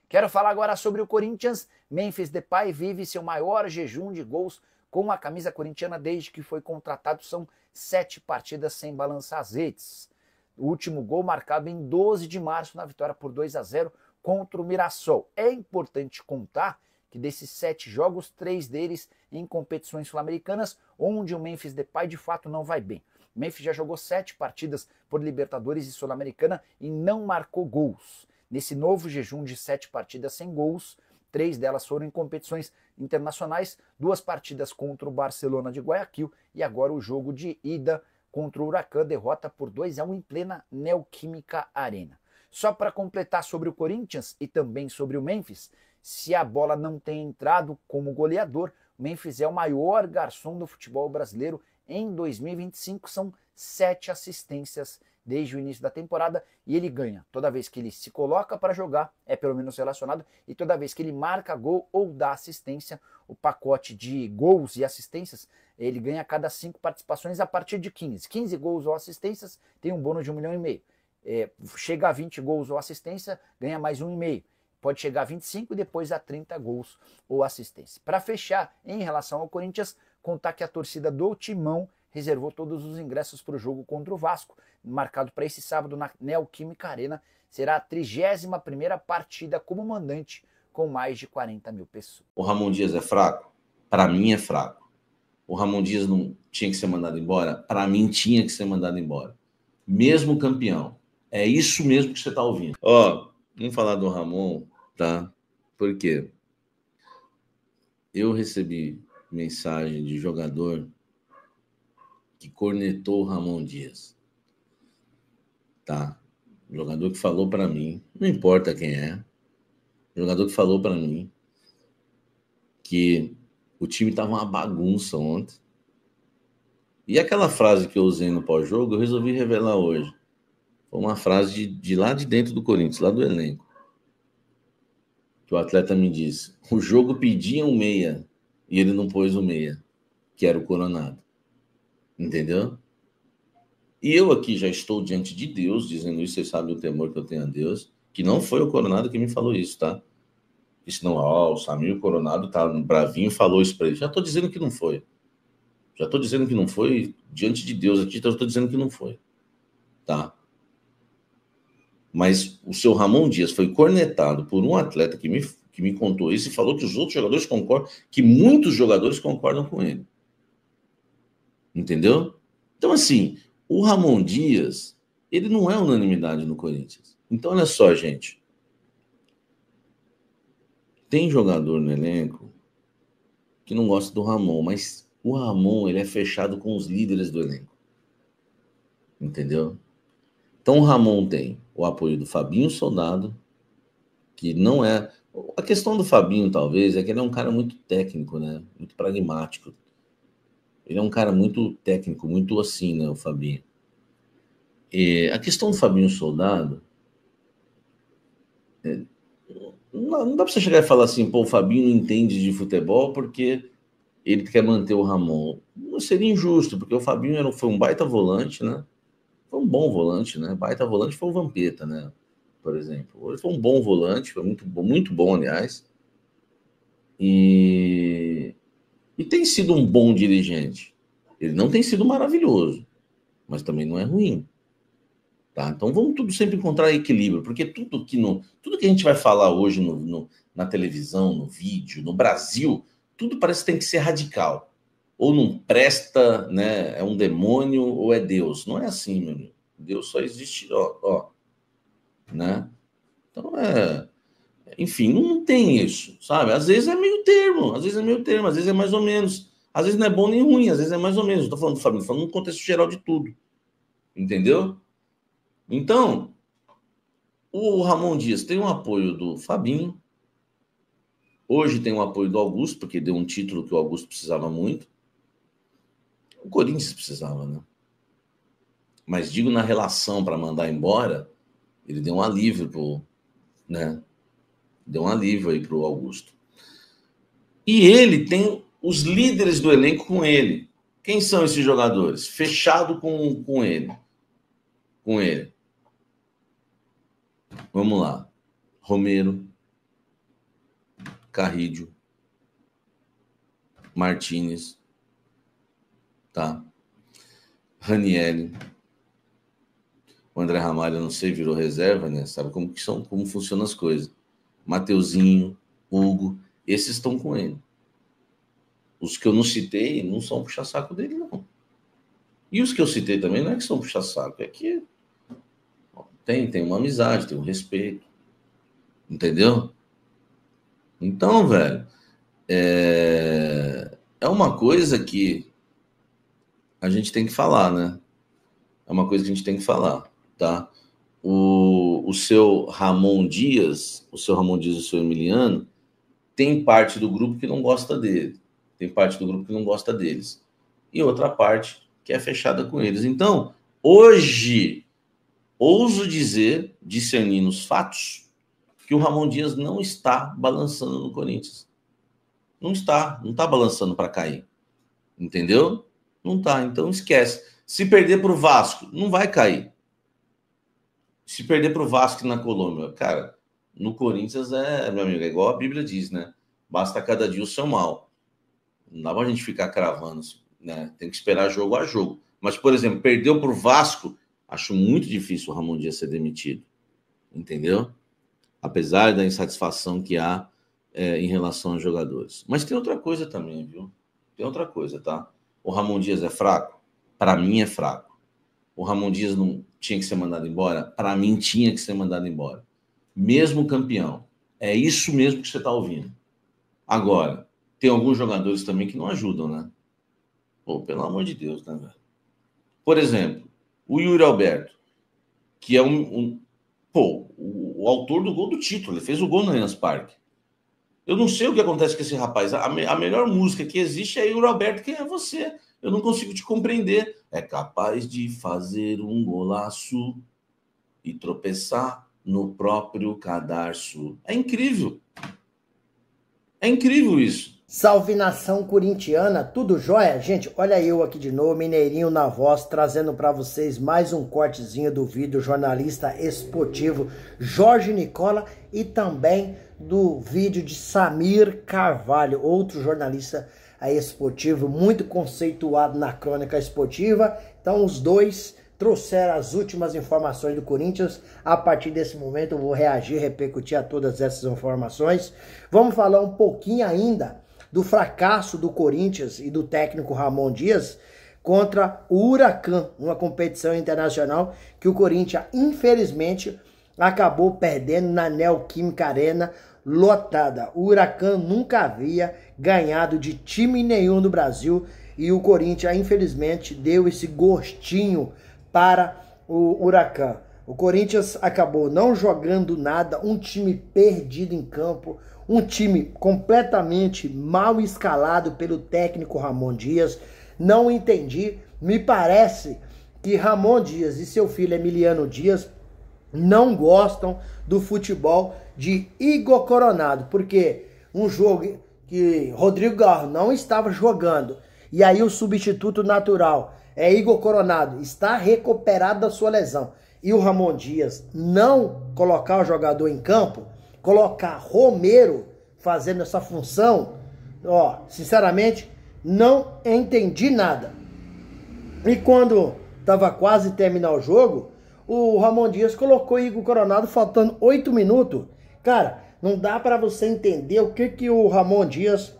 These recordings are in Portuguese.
Quero falar agora sobre o Corinthians. Memphis Depay vive seu maior jejum de gols com a camisa corintiana desde que foi contratado. São 7 partidas sem balançar as redes. O último gol marcado em 12 de março na vitória por 2-0 contra o Mirassol. É importante contar que desses 7 jogos, 3 deles em competições sul-americanas, onde o Memphis Depay de fato não vai bem. O Memphis já jogou 7 partidas por Libertadores e Sul-Americana e não marcou gols. Nesse novo jejum de 7 partidas sem gols, 3 delas foram em competições internacionais, 2 partidas contra o Barcelona de Guayaquil e agora o jogo de ida contra o Huracan, derrota por 2-1 em plena Neoquímica Arena. Só para completar sobre o Corinthians e também sobre o Memphis, se a bola não tem entrado como goleador, o Memphis é o maior garçom do futebol brasileiro em 2025, são 7 assistências desde o início da temporada e ele ganha. Toda vez que ele se coloca para jogar, é pelo menos relacionado, e toda vez que ele marca gol ou dá assistência, o pacote de gols e assistências, ele ganha a cada 5 participações a partir de 15. 15 gols ou assistências, tem um bônus de 1,5 milhão. Chega a 20 gols ou assistência, ganha mais 1,5 milhão. Pode chegar a 25 e depois a 30 gols ou assistência. Para fechar, em relação ao Corinthians, contar que a torcida do Timão reservou todos os ingressos para o jogo contra o Vasco, marcado para esse sábado na Neoquímica Arena. Será a 31ª partida como mandante, com mais de 40 mil pessoas. O Ramon Dias é fraco? Para mim é fraco. O Ramon Dias não tinha que ser mandado embora? Para mim tinha que ser mandado embora. Mesmo campeão. É isso mesmo que você está ouvindo. Vamos falar do Ramon, tá? Por quê? Eu recebi mensagem de jogador que cornetou o Ramon Dias. Tá? Jogador que falou para mim, não importa quem é, jogador que falou para mim que o time tava uma bagunça ontem. E aquela frase que eu usei no pós-jogo, eu resolvi revelar hoje. Foi uma frase de lá de dentro do Corinthians, lá do elenco. Que o atleta me disse: o jogo pedia um meia e ele não pôs o meia, que era o Coronado. Entendeu? E eu aqui já estou diante de Deus dizendo isso, vocês sabem o temor que eu tenho a Deus, que não foi o Coronado que me falou isso, tá? Disse, não, o Samir Coronado tá bravinho, falou isso para ele. Já estou dizendo que não foi. Já estou dizendo que não foi, diante de Deus aqui, então eu estou dizendo que não foi. Tá? Mas o seu Ramon Dias foi cornetado por um atleta que me contou isso e falou que os outros jogadores concordam, que muitos jogadores concordam com ele. Entendeu? Então, assim, o Ramon Dias, ele não é unanimidade no Corinthians. Então, olha só, gente. Tem jogador no elenco que não gosta do Ramon, mas o Ramon, ele é fechado com os líderes do elenco. Entendeu? Então, o Ramon tem o apoio do Fabinho Soldado, que não é... A questão do Fabinho, talvez, é que ele é um cara muito técnico, né? Muito pragmático. Ele é um cara muito técnico, muito assim, né, o Fabinho. E a questão do Fabinho Soldado... Não dá pra você chegar e falar assim, pô, o Fabinho não entende de futebol porque ele quer manter o Ramon. Não seria injusto, porque o Fabinho foi um baita volante, né? Foi um bom volante, né? Baita volante foi o Vampeta, né? Por exemplo. Ele foi um bom volante, foi muito bom, aliás. E tem sido um bom dirigente. Ele não tem sido maravilhoso, mas também não é ruim. Tá? Então vamos tudo sempre encontrar equilíbrio, porque tudo que a gente vai falar hoje na televisão, no vídeo, no Brasil, tudo parece que tem que ser radical. Ou não presta, né? É um demônio ou é Deus. Não é assim, meu amigo. Deus só existe, né? Então enfim, não tem isso, sabe? Às vezes é meio termo, às vezes é mais ou menos. Às vezes não é bom nem ruim, às vezes é mais ou menos. Estou falando do Fabinho, falando no contexto geral de tudo. Entendeu? Então, o Ramon Dias tem o apoio do Fabinho. Hoje tem o apoio do Augusto, porque deu um título que o Augusto precisava muito. O Corinthians precisava, né? Mas digo na relação para mandar embora, ele deu um alívio né? Deu um alívio aí pro Augusto. E ele tem os líderes do elenco com ele. Quem são esses jogadores? Fechado com ele. Com ele. Vamos lá. Romero, Carrídio, Martínez, tá? Ranieri, o André Ramalho, eu não sei, virou reserva, né? Sabe como funcionam as coisas. Mateuzinho, Hugo, esses estão com ele. Os que eu não citei não são puxa-saco dele, não. E os que eu citei também não é que são puxa-saco, é que tem uma amizade, tem um respeito. Entendeu? Então, velho, é uma coisa que a gente tem que falar, né? É uma coisa que a gente tem que falar, tá? O seu Ramon Dias, e o seu Emiliano, tem parte do grupo que não gosta dele. Tem parte do grupo que não gosta deles. E outra parte que é fechada com eles. Então, hoje, ouso dizer, discernindo os fatos, que o Ramon Dias não está balançando no Corinthians. Não está balançando para cair. Entendeu? Não tá, então esquece. Se perder para o Vasco, não vai cair. Se perder para o Vasco na Colômbia, cara, no Corinthians meu amigo, é igual a Bíblia diz, né? Basta cada dia o seu mal. Não dá pra gente ficar cravando, né? Tem que esperar jogo a jogo. Mas, por exemplo, perdeu para o Vasco, acho muito difícil o Ramon Dias ser demitido. Entendeu? Apesar da insatisfação que há em relação aos jogadores. Mas tem outra coisa também, viu? Tem outra coisa, tá? O Ramon Dias é fraco? Para mim é fraco. O Ramon Dias não tinha que ser mandado embora? Para mim tinha que ser mandado embora. Mesmo campeão. É isso mesmo que você está ouvindo. Agora, tem alguns jogadores também que não ajudam, né? Pô, pelo amor de Deus, né, velho? Por exemplo, o Yuri Alberto, que é o autor do gol do título. Ele fez o gol no Allianz Parque. Eu não sei o que acontece com esse rapaz. A melhor música que existe é Yuri Alberto. Quem é você? Eu não consigo te compreender. É capaz de fazer um golaço e tropeçar no próprio cadarço. É incrível. É incrível isso. Salve nação corintiana, tudo jóia? Gente, olha eu aqui de novo, Mineirinho na voz, trazendo para vocês mais um cortezinho do vídeo jornalista esportivo Jorge Nicola e também do vídeo de Samir Carvalho, outro jornalista esportivo muito conceituado na crônica esportiva. Então os dois trouxeram as últimas informações do Corinthians. A partir desse momento eu vou reagir, repercutir a todas essas informações. Vamos falar um pouquinho ainda do fracasso do Corinthians e do técnico Ramon Dias contra o Huracan, uma competição internacional que o Corinthians, infelizmente, acabou perdendo na Neoquímica Arena, lotada. O Huracan nunca havia ganhado de time nenhum no Brasil e o Corinthians, infelizmente, deu esse gostinho para o Huracan. O Corinthians acabou não jogando nada, um time perdido em campo, um time completamente mal escalado pelo técnico Ramon Dias. Não entendi, me parece que Ramon Dias e seu filho Emiliano Dias não gostam do futebol de Igor Coronado, porque um jogo que Rodrigo Garro não estava jogando, e aí o substituto natural é Igor Coronado, está recuperado da sua lesão, e o Ramon Dias não colocar o jogador em campo, colocar Romero fazendo essa função, sinceramente, não entendi nada. E quando estava quase terminar o jogo, o Ramon Dias colocou Igor Coronado faltando 8 minutos. Cara, não dá para você entender o que o Ramon Dias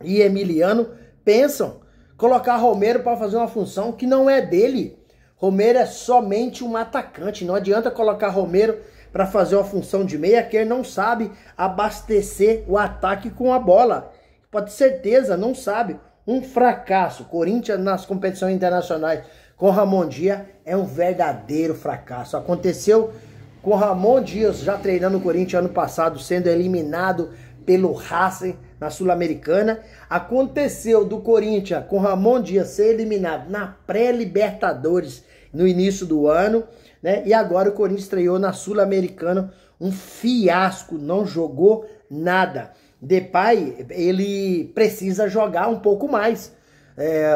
e Emiliano pensam. Colocar Romero para fazer uma função que não é dele. Romero é somente um atacante. Não adianta colocar Romero para fazer uma função de meia, que ele não sabe abastecer o ataque com a bola. Pode ter certeza, não sabe. Um fracasso. Corinthians nas competições internacionais com Ramon Dias é um verdadeiro fracasso. Aconteceu com Ramon Dias já treinando o Corinthians ano passado, sendo eliminado pelo Racing na Sul-Americana. Aconteceu do Corinthians com Ramon Dias ser eliminado na pré-Libertadores no início do ano, né? E agora o Corinthians estreou na Sul-Americana, um fiasco, não jogou nada. Depay, ele precisa jogar um pouco mais.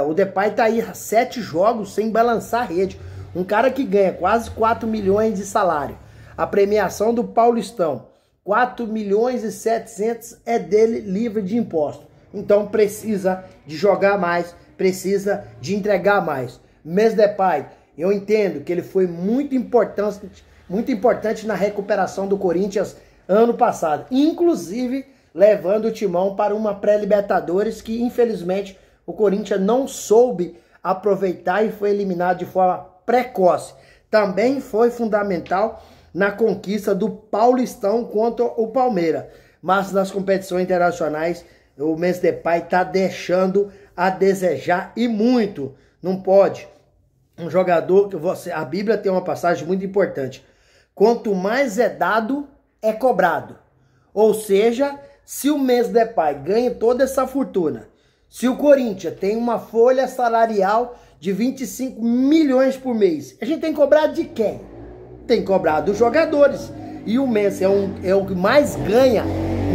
O Depay tá aí 7 jogos sem balançar a rede. Um cara que ganha quase 4 milhões de salário. A premiação do Paulistão 4.700.000 é dele livre de imposto. Então precisa de jogar mais, precisa de entregar mais. Memphis Depay, eu entendo que ele foi muito importante na recuperação do Corinthians ano passado, inclusive levando o Timão para uma pré-Libertadores que infelizmente o Corinthians não soube aproveitar e foi eliminado de forma precoce. Também foi fundamental na conquista do Paulistão contra o Palmeiras. Mas nas competições internacionais, o Memphis Depay está deixando a desejar e muito. Não pode. Um jogador que a Bíblia tem uma passagem muito importante. Quanto mais é dado, é cobrado. Ou seja, se o Memphis Depay ganha toda essa fortuna, se o Corinthians tem uma folha salarial de 25 milhões por mês, a gente tem que cobrar de quem? Tem que cobrar dos jogadores. E o Memphis é o que mais ganha,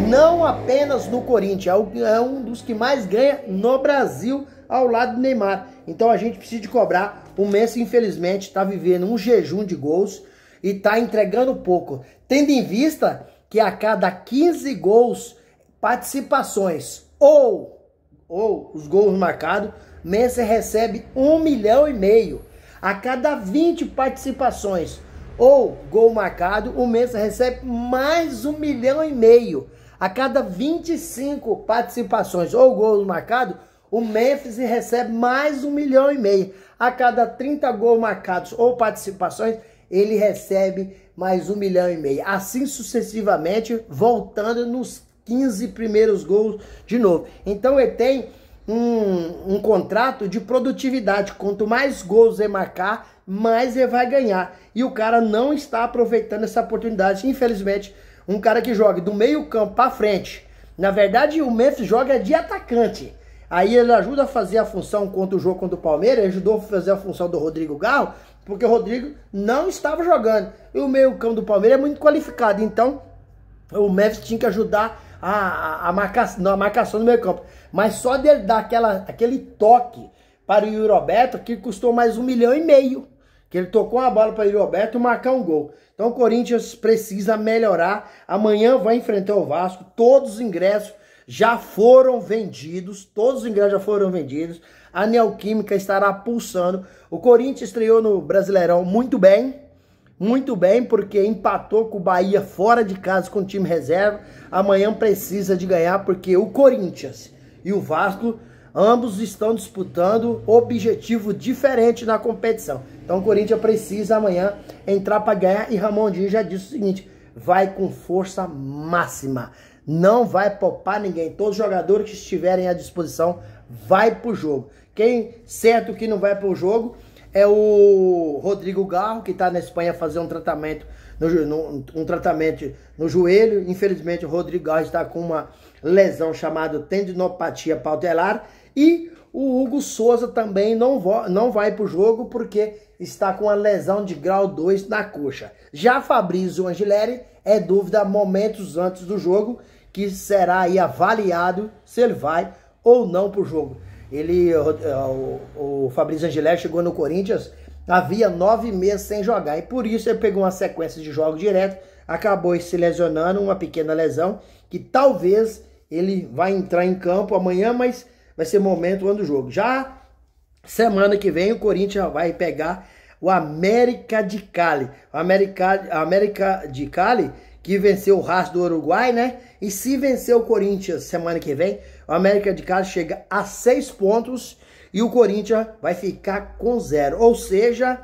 não apenas no Corinthians, é um dos que mais ganha no Brasil, ao lado do Neymar. Então a gente precisa de cobrar. O Memphis, infelizmente, está vivendo um jejum de gols e está entregando pouco. Tendo em vista que a cada 15 gols, participações ou os gols marcados, Memphis recebe 1,5 milhão. A cada 20 participações ou gol marcado, o Memphis recebe mais 1,5 milhão. A cada 25 participações ou gols marcados, o Memphis recebe mais 1,5 milhão. A cada 30 gols marcados ou participações, ele recebe mais 1,5 milhão. Assim sucessivamente, voltando nos 15 primeiros gols de novo. Então ele tem um contrato de produtividade. Quanto mais gols ele marcar, mais ele vai ganhar. E o cara não está aproveitando essa oportunidade. Infelizmente, um cara que joga do meio campo para frente. Na verdade, o Memphis joga de atacante. Aí ele ajuda a fazer a função contra o jogo contra o Palmeiras. Ele ajudou a fazer a função do Rodrigo Garro, porque o Rodrigo não estava jogando. E o meio campo do Palmeiras é muito qualificado. Então, o Memphis tinha que ajudar a marcação do meio campo. Mas só dele dar aquele toque para o Yuri Alberto, que custou mais 1,5 milhão. Que ele tocou uma bola para o Yuri Alberto marcar um gol. Então o Corinthians precisa melhorar. Amanhã vai enfrentar o Vasco. Todos os ingressos já foram vendidos. A Neoquímica estará pulsando. O Corinthians estreou no Brasileirão muito bem, porque empatou com o Bahia fora de casa com o time reserva. Amanhã precisa de ganhar, porque o Corinthians e o Vasco, ambos estão disputando objetivo diferente na competição. Então o Corinthians precisa amanhã entrar para ganhar. E Ramon Dias já disse o seguinte: vai com força máxima. Não vai poupar ninguém. Todos os jogadores que estiverem à disposição vai pro jogo. Quem certo que não vai pro jogo é o Rodrigo Garro, que está na Espanha fazendo um tratamento no joelho. Infelizmente o Rodrigo Garro está com uma lesão chamada tendinopatia patelar. E o Hugo Souza também não vai para o jogo porque está com uma lesão de grau 2 na coxa. Já Fabrício Angileri é dúvida momentos antes do jogo, que será aí avaliado se ele vai ou não para o jogo. O Fabrício Angileri chegou no Corinthians, havia 9 meses sem jogar, e por isso ele pegou uma sequência de jogos direto, acabou se lesionando, uma pequena lesão, que talvez ele vai entrar em campo amanhã, mas vai ser momento do jogo. Já semana que vem o Corinthians vai pegar o América de Cali. O América de Cali, que venceu o Racing do Uruguai, né? E se vencer o Corinthians semana que vem, o América de Cali chega a 6 pontos e o Corinthians vai ficar com 0. Ou seja,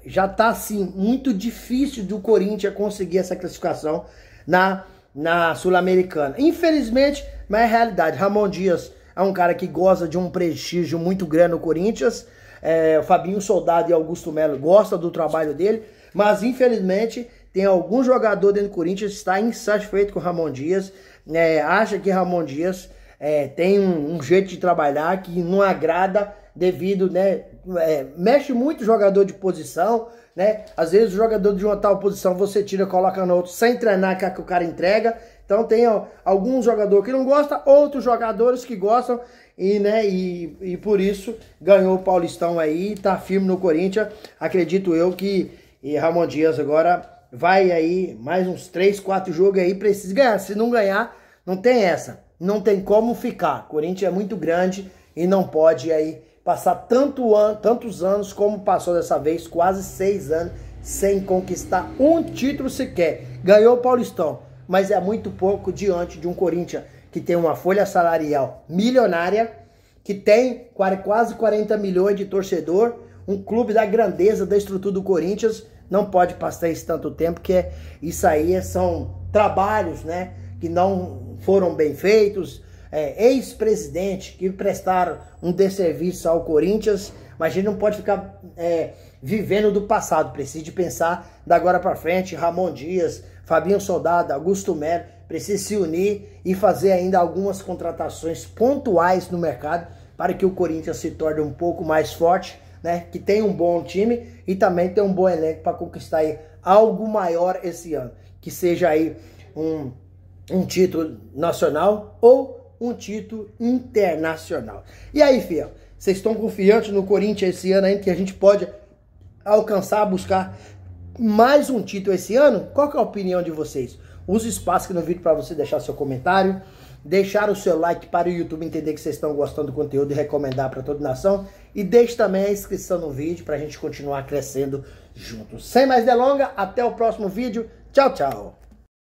já tá assim muito difícil do Corinthians conseguir essa classificação na Sul-Americana. Infelizmente, mas é a realidade. Ramon Dias é um cara que gosta de um prestígio muito grande no Corinthians. O Fabinho Soldado e Augusto Melo gostam do trabalho dele, mas infelizmente tem algum jogador dentro do Corinthians que está insatisfeito com o Ramon Dias, acha que Ramon Dias tem um jeito de trabalhar que não agrada devido, mexe muito jogador de posição, às vezes o jogador de uma tal posição você tira e coloca no outro sem treinar, que o cara entrega. Então tem alguns jogadores que não gostam, outros jogadores que gostam, e por isso ganhou o Paulistão aí, tá firme no Corinthians. Acredito eu que Ramon Dias agora vai aí mais uns 3, 4 jogos aí, precisa ganhar. Se não ganhar, não tem essa. Não tem como ficar. O Corinthians é muito grande e não pode aí passar tantos anos como passou dessa vez, quase 6 anos, sem conquistar um título sequer. Ganhou o Paulistão, mas é muito pouco diante de um Corinthians que tem uma folha salarial milionária, que tem quase 40 milhões de torcedor, um clube da grandeza, da estrutura do Corinthians, não pode passar isso tanto tempo, que isso aí são trabalhos, né, que não foram bem feitos, ex-presidente que prestaram um desserviço ao Corinthians, mas a gente não pode ficar vivendo do passado, precisa de pensar da agora para frente. Ramon Dias, Fabinho Soldado, Augusto Melo, precisa se unir e fazer ainda algumas contratações pontuais no mercado para que o Corinthians se torne um pouco mais forte, né? Que tem um bom time e também tem um bom elenco para conquistar aí algo maior esse ano, que seja aí um título nacional ou um título internacional. E aí, fiel, vocês estão confiantes no Corinthians esse ano aí, que a gente pode alcançar, buscar mais um título esse ano? Qual que é a opinião de vocês? Use o espaço aqui no vídeo para você deixar seu comentário, deixar o seu like para o YouTube entender que vocês estão gostando do conteúdo e recomendar para toda a nação. E deixe também a inscrição no vídeo para a gente continuar crescendo juntos. Sem mais delongas, até o próximo vídeo. Tchau, tchau.